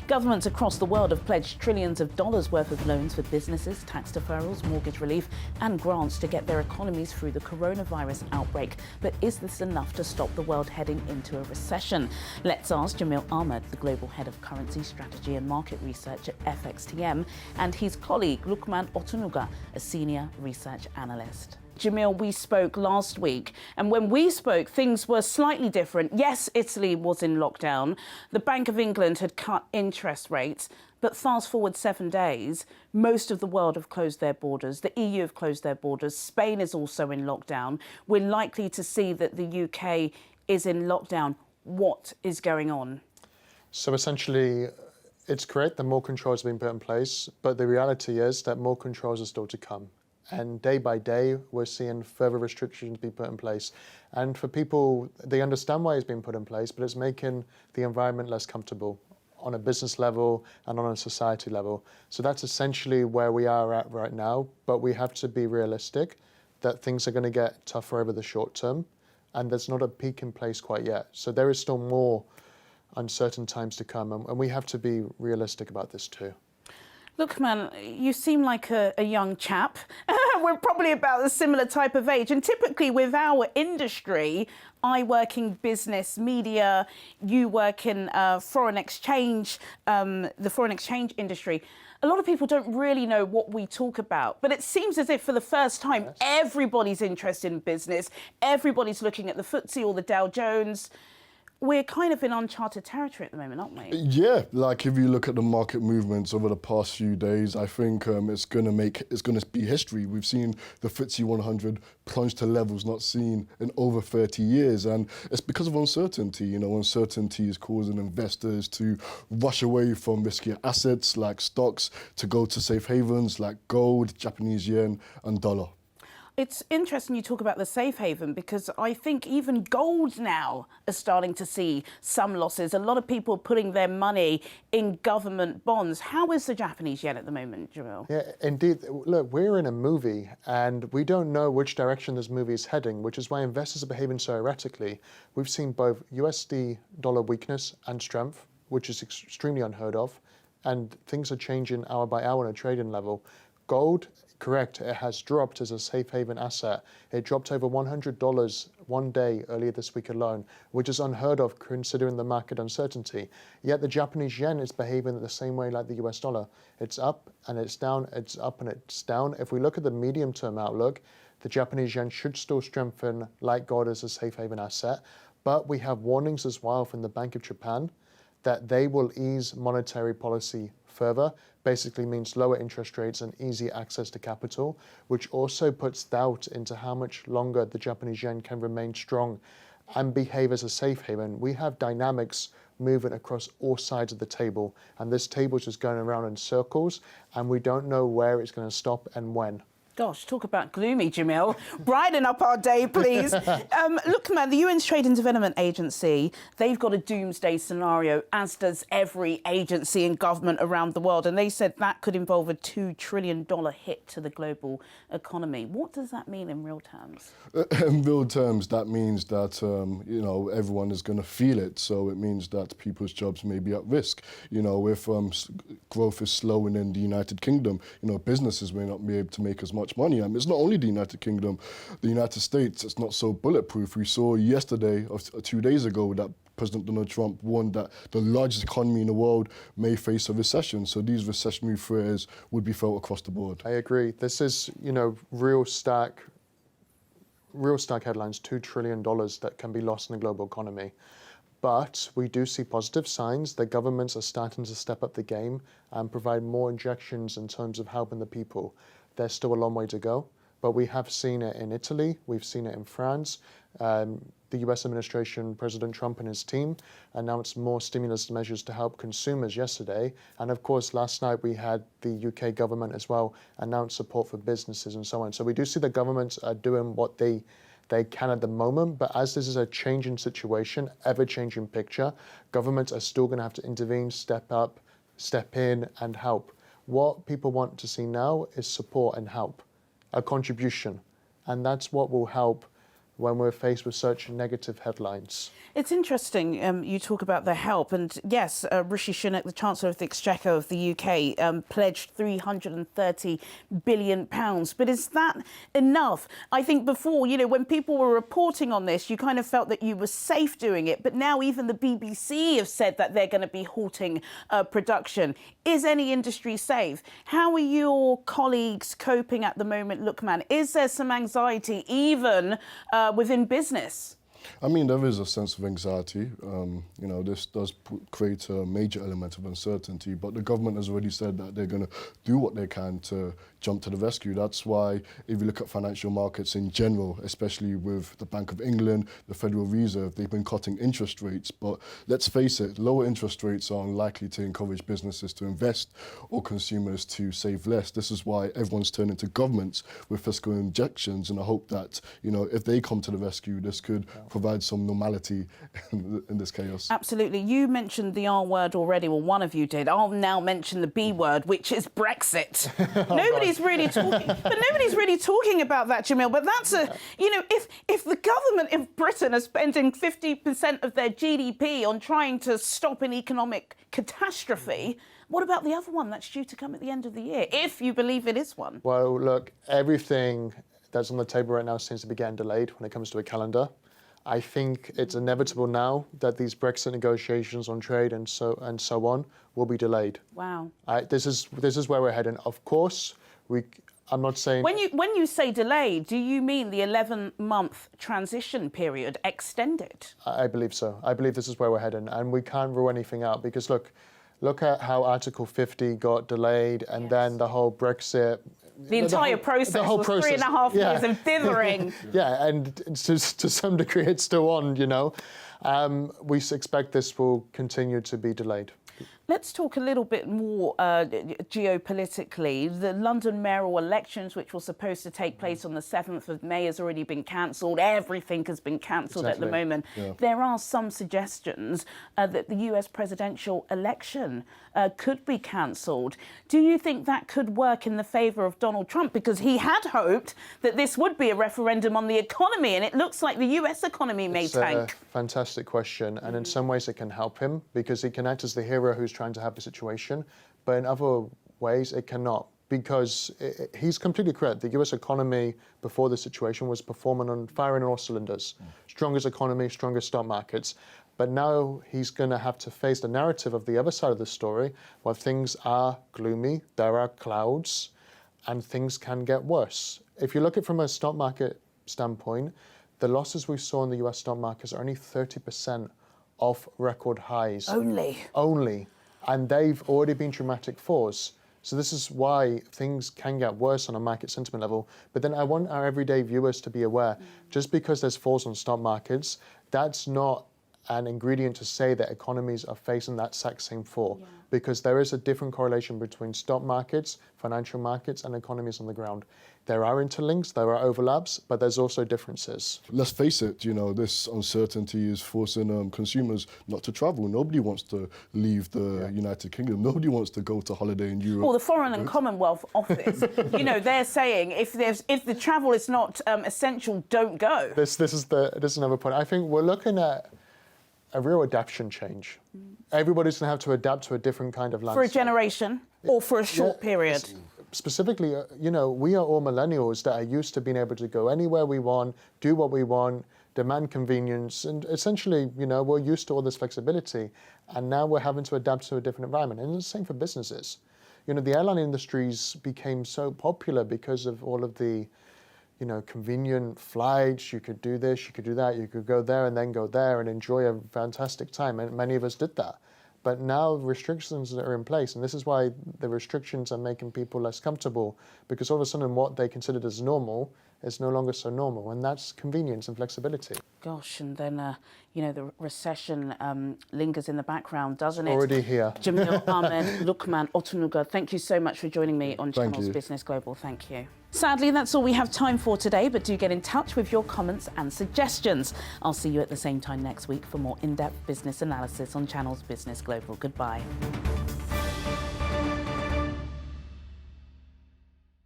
Governments across the world have pledged trillions of dollars worth of loans for businesses, tax deferrals, mortgage relief and grants to get their economies through the coronavirus outbreak. But is this enough to stop the world heading into a recession? Let's ask Jamil Ahmed, the Global Head of Currency Strategy and Market Research at FXTM, and his colleague Lukman Otunuga, a Senior Research Analyst. Jamil, we spoke last week, and when we spoke, things were slightly different. Yes, Italy was in lockdown. The Bank of England had cut interest rates, but fast forward 7 days, most of the world have closed their borders. The EU have closed their borders. Spain is also in lockdown. We're likely to see that the UK is in lockdown. What is going on? So essentially, it's correct that more controls have been put in place, but the reality is that more controls are still to come. And day by day, we're seeing further restrictions be put in place. And for people, they understand why it's been put in place, but it's making the environment less comfortable on a business level and on a society level. So that's essentially where we are at right now. But we have to be realistic that things are going to get tougher over the short term. And there's not a peak in place quite yet. So there is still more uncertain times to come. And we have to be realistic about this too. Look, man, you seem like a young chap. We're probably about a similar type of age. And typically with our industry, I work in business, media, you work in foreign exchange, the foreign exchange industry. A lot of people don't really know what we talk about. But it seems as if for the first time, everybody's interested in business. Everybody's looking at the FTSE or the Dow Jones. We're kind of in uncharted territory at the moment, aren't we? Yeah, like if you look at the market movements over the past few days, I think it's going to be history. We've seen the FTSE 100 plunge to levels not seen in over 30 years, and it's because of uncertainty. You know, uncertainty is causing investors to rush away from riskier assets like stocks to go to safe havens like gold, Japanese yen, and dollar. It's interesting you talk about the safe haven because I think even gold now is starting to see some losses. A lot of people are putting their money in government bonds. How is the Japanese yen at the moment, Jamil? Yeah, indeed. Look, we're in a movie and we don't know which direction this movie is heading, which is why investors are behaving so erratically. We've seen both USD dollar weakness and strength, which is extremely unheard of, and things are changing hour by hour on a trading level. Gold, correct, it has dropped as a safe haven asset. It dropped over $100 one day earlier this week alone, which is unheard of considering the market uncertainty. Yet the Japanese yen is behaving the same way like the US dollar. It's up and it's down, it's up and it's down. If we look at the medium-term outlook, the Japanese yen should still strengthen like gold as a safe haven asset. But we have warnings as well from the Bank of Japan that they will ease monetary policy further, basically means lower interest rates and easy access to capital, which also puts doubt into how much longer the Japanese yen can remain strong and behave as a safe haven. We have dynamics moving across all sides of the table, and this table is just going around in circles, and we don't know where it's going to stop and when. Gosh, talk about gloomy, Jamil. Brighten up our day, please. Look, man, the UN's Trade and Development Agency, they've got a doomsday scenario, as does every agency and government around the world. And they said that could involve a $2 trillion hit to the global economy. What does that mean in real terms? In real terms, that means that, you know, everyone is going to feel it. So it means that people's jobs may be at risk. You know, if growth is slowing in the United Kingdom, you know, businesses may not be able to make as much money. It's not only the United Kingdom, the United States, it's not so bulletproof. We saw yesterday, or 2 days ago, that President Donald Trump warned that the largest economy in the world may face a recession. So these recessionary fears would be felt across the board. I agree. This is, you know, real stark headlines, $2 trillion that can be lost in the global economy. But we do see positive signs that governments are starting to step up the game and provide more injections in terms of helping the people. There's still a long way to go, but we have seen it in Italy, we've seen it in France. The US administration, President Trump and his team, announced more stimulus measures to help consumers yesterday. And of course, last night we had the UK government as well announce support for businesses and so on. So we do see the governments are doing what they can at the moment, but as this is a changing situation, ever-changing picture, governments are still going to have to intervene, step up, step in and help. What people want to see now is support and help, a contribution, and that's what will help when we're faced with such negative headlines. It's interesting you talk about the help, and yes, Rishi Sunak, the Chancellor of the Exchequer of the UK, pledged £330 billion. But is that enough? I think before, when people were reporting on this, you kind of felt that you were safe doing it. But now even the BBC have said that they're going to be halting production. Is any industry safe? How are your colleagues coping at the moment, Lukman? Is there some anxiety even within business? I mean, there is a sense of anxiety. This does create a major element of uncertainty, but the government has already said that they're going to do what they can to jump to the rescue. That's why, if you look at financial markets in general, especially with the Bank of England, the Federal Reserve, they've been cutting interest rates. But let's face it, lower interest rates are unlikely to encourage businesses to invest or consumers to save less. This is why everyone's turning to governments with fiscal injections, and I hope that, if they come to the rescue, this could provide some normality in this chaos. Absolutely. You mentioned the R word already, well, one of you did. I'll now mention the B word, which is Brexit. Nobody's really talking about that, Jamil. But that's if the government of Britain are spending 50% of their GDP on trying to stop an economic catastrophe, what about the other one that's due to come at the end of the year, if you believe it is one? Well, look, everything that's on the table right now seems to be getting delayed when it comes to a calendar. I think it's inevitable now that these Brexit negotiations on trade and so on will be delayed. Wow. This is where we're heading. Of course, I'm not saying... When you say delayed, do you mean the 11-month transition period extended? I believe so. I believe this is where we're heading, and we can't rule anything out because look at how Article 50 got delayed, and then the whole Brexit... The entire process was 3.5 years of dithering. Yeah, and to some degree it's still on, We expect this will continue to be delayed. Let's talk a little bit more geopolitically. The London mayoral elections, which were supposed to take place on the 7th of May, has already been cancelled. Everything has been cancelled at the moment. Yeah. There are some suggestions that the US presidential election could be cancelled. Do you think that could work in the favour of Donald Trump? Because he had hoped that this would be a referendum on the economy, and it looks like the US economy may tank. It's a fantastic question, and in some ways it can help him because he can act as the hero who's trying to have the situation, but in other ways it cannot, because he's completely correct. The US economy before the situation was firing on all cylinders. Strongest economy, strongest stock markets. But now he's going to have to face the narrative of the other side of the story, where things are gloomy, there are clouds, and things can get worse. If you look at it from a stock market standpoint, the losses we saw in the US stock markets are only 30% off record highs. Only. And they've already been dramatic falls. So this is why things can get worse on a market sentiment level. But then I want our everyday viewers to be aware, just because there's falls on stock markets, that's not an ingredient to say that economies are facing that exact same fall, because there is a different correlation between stock markets, financial markets, and economies on the ground. There are interlinks, there are overlaps, but there's also differences. Let's face it, this uncertainty is forcing consumers not to travel. Nobody wants to leave the United Kingdom. Nobody wants to go to holiday in Europe. Well, the Foreign and Commonwealth Office, they're saying if the travel is not essential, don't go. This is another point. I think we're looking at a real adaptation change. Everybody's going to have to adapt to a different kind of landscape. For a generation or for a short period? Specifically, we are all millennials that are used to being able to go anywhere we want, do what we want, demand convenience, and essentially, we're used to all this flexibility, and now we're having to adapt to a different environment. And it's the same for businesses. The airline industries became so popular because of all of the convenient flights. You could do this, you could do that, you could go there and then go there and enjoy a fantastic time. And many of us did that. But now restrictions are in place, and this is why the restrictions are making people less comfortable, because all of a sudden what they considered as normal is no longer so normal, and that's convenience and flexibility. Gosh, and then, the recession lingers in the background, doesn't it? Already here. Jamil Ahmed, Lukman Otunuga, thank you so much for joining me on Channels Business Global. Thank you. Sadly, that's all we have time for today, but do get in touch with your comments and suggestions. I'll see you at the same time next week for more in-depth business analysis on Channels Business Global. Goodbye.